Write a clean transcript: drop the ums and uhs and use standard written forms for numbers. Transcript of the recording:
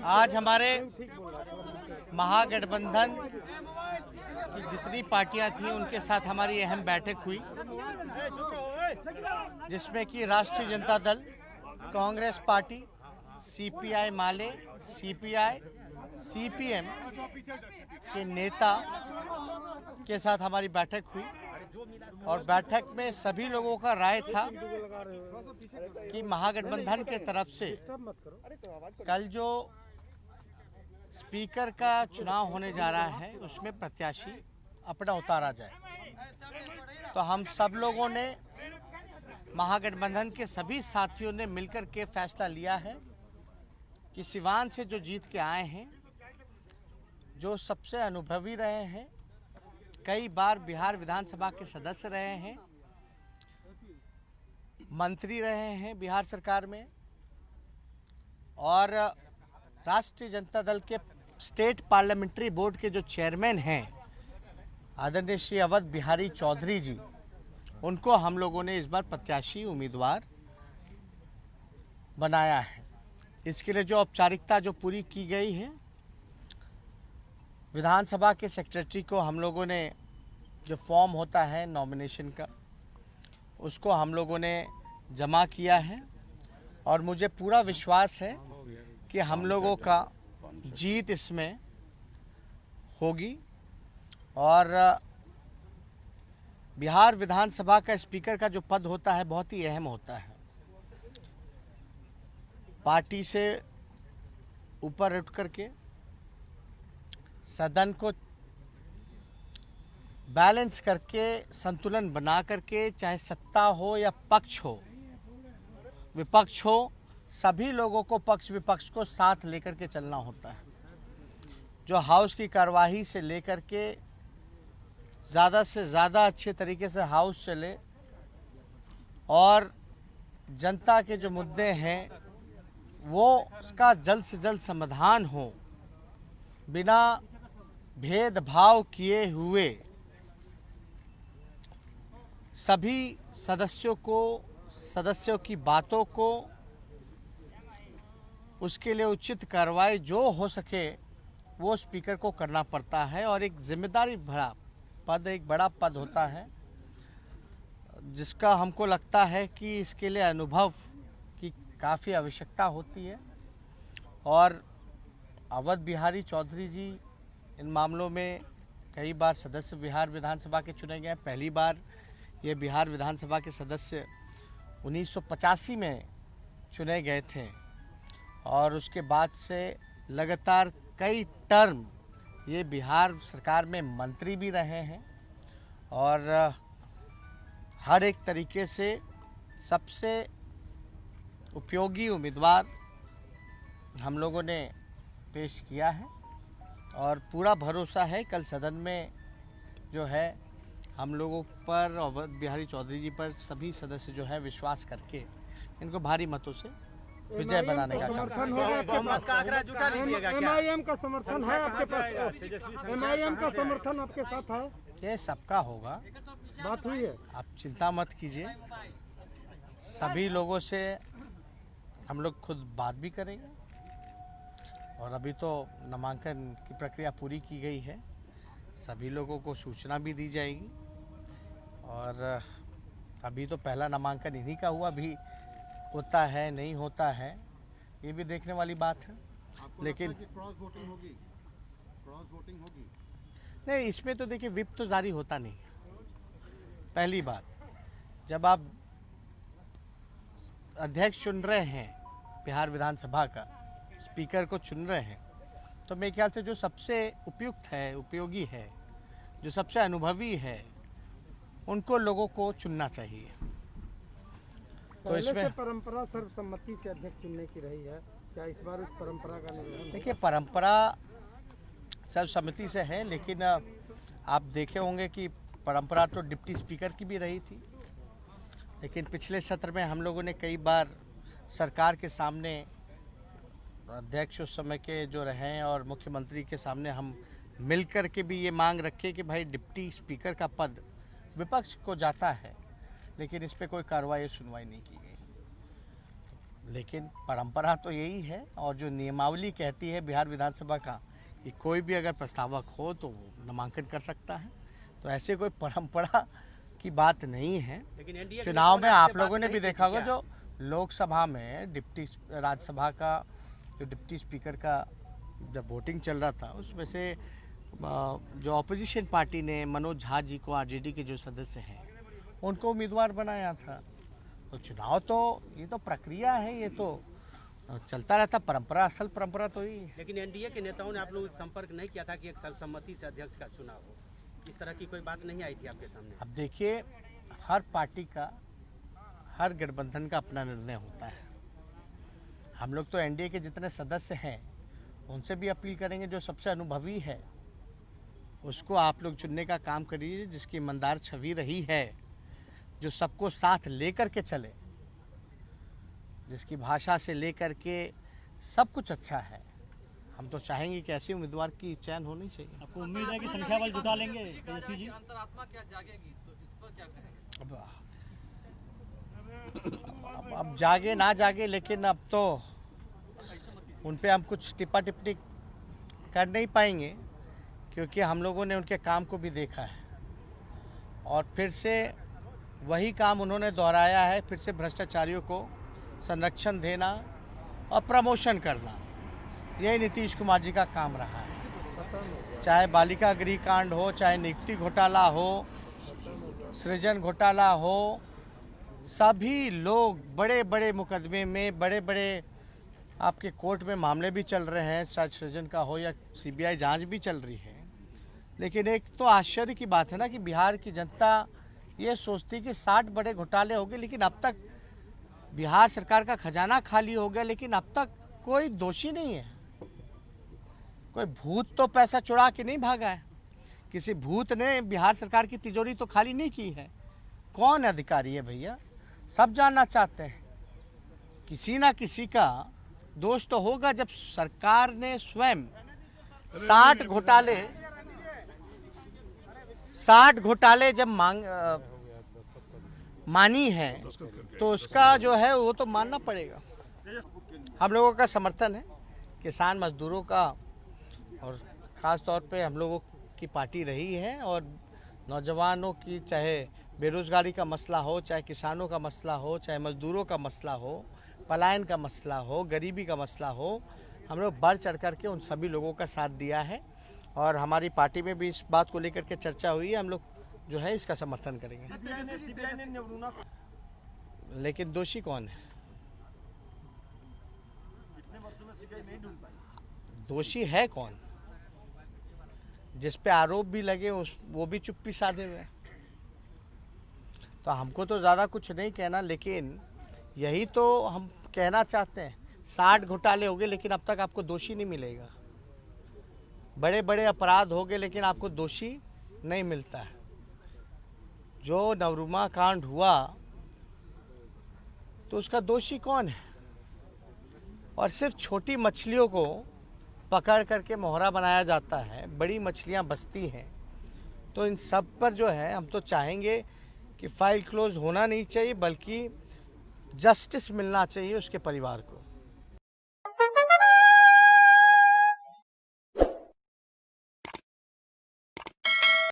आज हमारे महागठबंधन की जितनी पार्टियां थी उनके साथ हमारी अहम बैठक हुई, जिसमें कि राष्ट्रीय जनता दल, कांग्रेस पार्टी, सीपीआई माले, सीपीआई, सीपीएम के नेता के साथ हमारी बैठक हुई। और बैठक में सभी लोगों का राय था कि महागठबंधन के तरफ से कल जो स्पीकर का चुनाव होने जा रहा है उसमें प्रत्याशी अपना उतारा जाए। तो हम सब लोगों ने, महागठबंधन के सभी साथियों ने मिलकर के फैसला लिया है कि सिवान से जो जीत के आए हैं, जो सबसे अनुभवी रहे हैं, कई बार बिहार विधानसभा के सदस्य रहे हैं, मंत्री रहे हैं बिहार सरकार में, और राष्ट्रीय जनता दल के स्टेट पार्लियामेंट्री बोर्ड के जो चेयरमैन हैं आदरणीय श्री अवध बिहारी चौधरी जी, उनको हम लोगों ने इस बार प्रत्याशी उम्मीदवार बनाया है। इसके लिए जो औपचारिकता जो पूरी की गई है, विधानसभा के सेक्रेटरी को हम लोगों ने, जो फॉर्म होता है नॉमिनेशन का, उसको हम लोगों ने जमा किया है। और मुझे पूरा विश्वास है कि हम लोगों का जीत इसमें होगी। और बिहार विधानसभा का स्पीकर का जो पद होता है बहुत ही अहम होता है। पार्टी से ऊपर उठ करके सदन को बैलेंस करके, संतुलन बना करके, चाहे सत्ता हो या पक्ष हो, विपक्ष हो, सभी लोगों को पक्ष विपक्ष को साथ लेकर के चलना होता है। जो हाउस की कार्यवाही से लेकर के ज़्यादा से ज़्यादा अच्छे तरीके से हाउस चले और जनता के जो मुद्दे हैं वो उसका जल्द से जल्द समाधान हो, बिना भेदभाव किए हुए सभी सदस्यों की बातों को, उसके लिए उचित कार्रवाई जो हो सके वो स्पीकर को करना पड़ता है। और एक जिम्मेदारी भरा पद, एक बड़ा पद होता है, जिसका हमको लगता है कि इसके लिए अनुभव की काफ़ी आवश्यकता होती है। और अवध बिहारी चौधरी जी इन मामलों में कई बार सदस्य बिहार विधानसभा के चुने गए। पहली बार ये बिहार विधानसभा के सदस्य 1985 में चुने गए थे और उसके बाद से लगातार कई टर्म ये बिहार सरकार में मंत्री भी रहे हैं। और हर एक तरीके से सबसे उपयोगी उम्मीदवार हम लोगों ने पेश किया है। और पूरा भरोसा है कल सदन में जो है हम लोगों पर, अवध बिहारी चौधरी जी पर सभी सदस्य जो है विश्वास करके इनको भारी मतों से विजय बनाने का काम। एमआईएम का समर्थन है आपके पास? एमआईएम का समर्थन आपके साथ है? ये सबका होगा, बात हुई है, आप चिंता मत कीजिए। सभी लोगों से हम लोग खुद बात भी करेंगे। और अभी तो नामांकन की प्रक्रिया पूरी की गई है, सभी लोगों को सूचना भी दी जाएगी। और अभी तो पहला नामांकन इन्हीं का हुआ, भी होता है नहीं होता है ये भी देखने वाली बात है। लेकिन क्रॉस वोटिंग होगी? नहीं, इसमें तो देखिए विप तो जारी होता नहीं है। पहली बात, जब आप अध्यक्ष चुन रहे हैं बिहार विधानसभा का, स्पीकर को चुन रहे हैं, तो मेरे ख्याल से जो सबसे उपयुक्त है, उपयोगी है, जो सबसे अनुभवी है, उनको लोगों को चुनना चाहिए। तो इसमें परंपरा सर्वसम्मति से अध्यक्ष चुनने की रही है, क्या इस बार उस परंपरा का निर्वहन? देखिए, परंपरा सर्वसम्मति से है, लेकिन आप देखे होंगे कि परंपरा तो डिप्टी स्पीकर की भी रही थी। लेकिन पिछले सत्र में हम लोगों ने कई बार सरकार के सामने, अध्यक्ष उस समय के जो रहे हैं और मुख्यमंत्री के सामने हम मिलकर के भी ये मांग रखे कि भाई डिप्टी स्पीकर का पद विपक्ष को जाता है, लेकिन इस पर कोई कार्रवाई सुनवाई नहीं की गई। लेकिन परंपरा तो यही है, और जो नियमावली कहती है बिहार विधानसभा का कि कोई भी अगर प्रस्तावक हो तो वो नामांकन कर सकता है, तो ऐसे कोई परंपरा की बात नहीं है। लेकिन एनडीए चुनाव में आप लोगों ने भी देखा होगा, जो लोकसभा में राज्यसभा का जो डिप्टी स्पीकर का जब वोटिंग चल रहा था, उसमें से जो ऑपोजिशन पार्टी ने मनोज झा जी को, आरजेडी के जो सदस्य हैं, उनको उम्मीदवार बनाया था। तो चुनाव तो ये तो प्रक्रिया है, ये तो चलता रहता, परंपरा, असल परंपरा तो ही है। लेकिन एनडीए के नेताओं ने आप लोगों से संपर्क नहीं किया था कि एक सर्वसम्मति से अध्यक्ष का चुनाव हो, इस तरह की कोई बात नहीं आई थी आपके सामने? अब देखिए, हर पार्टी का, हर गठबंधन का अपना निर्णय होता है। हम लोग तो एनडीए के जितने सदस्य हैं उनसे भी अपील करेंगे, जो सबसे अनुभवी है उसको आप लोग चुनने का काम करिए, जिसकी ईमानदार छवि रही है, जो सबको साथ लेकर के चले, जिसकी भाषा से लेकर के सब कुछ अच्छा है। हम तो चाहेंगे कि ऐसे उम्मीदवार की चयन होनी चाहिए। आपको उम्मीद है कि संख्या बल जुटा लेंगे तेजस्वी जी? अंतरात्मा क्या जागेगी, तो इस पर क्या कहेंगे? अब जागे ना जागे, लेकिन अब तो उन पे हम कुछ टिप्पा टिप्पणी कर नहीं पाएंगे, क्योंकि हम लोगों ने उनके काम को भी देखा है और फिर से वही काम उन्होंने दोहराया है। फिर से भ्रष्टाचारियों को संरक्षण देना और प्रमोशन करना, यही नीतीश कुमार जी का काम रहा है। चाहे बालिका गृह कांड हो, चाहे नियुक्ति घोटाला हो, सृजन घोटाला हो, सभी लोग बड़े बड़े मुकदमे में, बड़े बड़े आपके कोर्ट में मामले भी चल रहे हैं, चाहे सृजन का हो या सीबीआई जांच भी चल रही है। लेकिन एक तो आश्चर्य की बात है ना कि बिहार की जनता ये सोचती कि 60 बड़े घोटाले हो गए, लेकिन अब तक बिहार सरकार का खजाना खाली हो गया, लेकिन अब तक कोई दोषी नहीं है। कोई भूत तो पैसा चुरा के नहीं भागा है, किसी भूत ने बिहार सरकार की तिजोरी तो खाली नहीं की है। कौन अधिकारी है भैया, सब जानना चाहते हैं। किसी ना किसी का दोष तो होगा। जब सरकार ने स्वयं 60 घोटाले जब मानी है, तो उसका जो है वो तो मानना पड़ेगा। हम लोगों का समर्थन है, किसान मजदूरों का, और ख़ास तौर पे हम लोगों की पार्टी रही है। और नौजवानों की, चाहे बेरोजगारी का मसला हो, चाहे किसानों का मसला हो, चाहे मजदूरों का मसला हो, पलायन का मसला हो, गरीबी का मसला हो, हम लोग बढ़ चढ़ करके उन सभी लोगों का साथ दिया है। और हमारी पार्टी में भी इस बात को लेकर के चर्चा हुई है। हम लोग जो है इसका समर्थन करेंगे। लेकिन दोषी कौन है? दोषी है कौन? जिस पे आरोप भी लगे वो भी चुप्पी साधे हुए। तो हमको तो ज़्यादा कुछ नहीं कहना, लेकिन यही तो हम कहना चाहते हैं। 60 घोटाले हो गए, लेकिन अब तक आपको दोषी नहीं मिलेगा। बड़े बड़े अपराध हो गए, लेकिन आपको दोषी नहीं मिलता है। जो नवरुमा कांड हुआ, तो उसका दोषी कौन है? और सिर्फ छोटी मछलियों को पकड़ करके मोहरा बनाया जाता है, बड़ी मछलियां बचती हैं। तो इन सब पर जो है, हम तो चाहेंगे कि फाइल क्लोज होना नहीं चाहिए, बल्कि जस्टिस मिलना चाहिए उसके परिवार को।